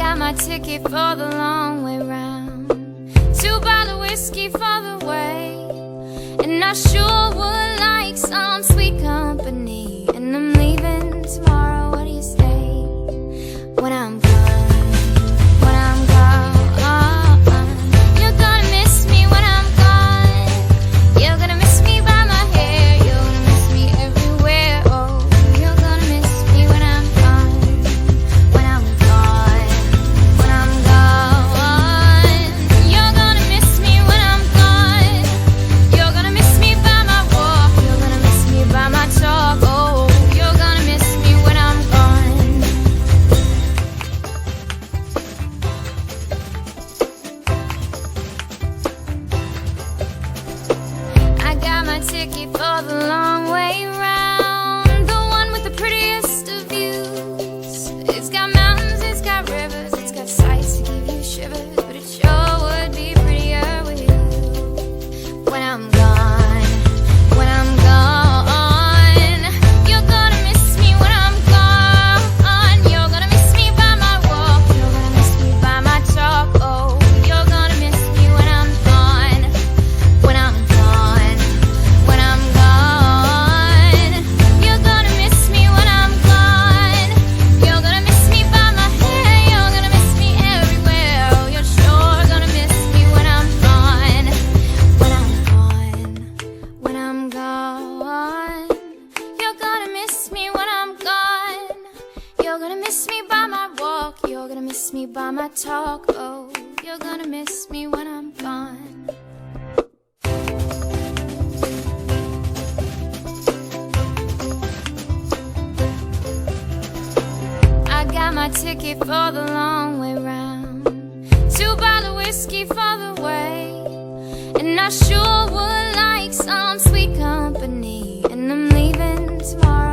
got my ticket for the long way round, 2 bottles of whiskey for the way, and I sure would like some sweet company. And I'm leaving tomorrow, what do you say? When I'm gone, when I'm gone, you're gonna miss me when I'm gone. You're gonna miss me by my hair, you're gonna miss me everywhere. Oh, you're gonna miss me when I'm gone, when I'm gone, when I'm gone. You're gonna miss me when I'm gone. You're gonna miss me by my walk, you're gonna miss me by my talk. Oh, you're gonna miss me when I'm gone. I got my ticket for the long way round, the one with the prettiest of views. It's got mountains, it's got rivers, it's got sights to give you shivers, but it sure would be prettier with you. When I'm gone, when I'm gone, you're gonna miss me when I'm gone. You're gonna miss me by my walk, you're gonna miss me by my talk. Oh, you're gonna miss me when I'm gone, when I'm gone, when I'm gone. You're gonna miss me when I'm gone. You're gonna miss me by my hair, you're gonna miss me everywhere. Oh, you're sure gonna miss me when I'm gone, when I'm gone, when I'm gone. You're gonna miss me when I'm gone. You're gonna miss me by my walk, you're gonna miss me by my talk. Oh, you're gonna miss me when I'm gone. I got my ticket for the long way round, 2 bottles of whiskey for the way, and I sure would like some sweet company. And I'm leaving tomorrow.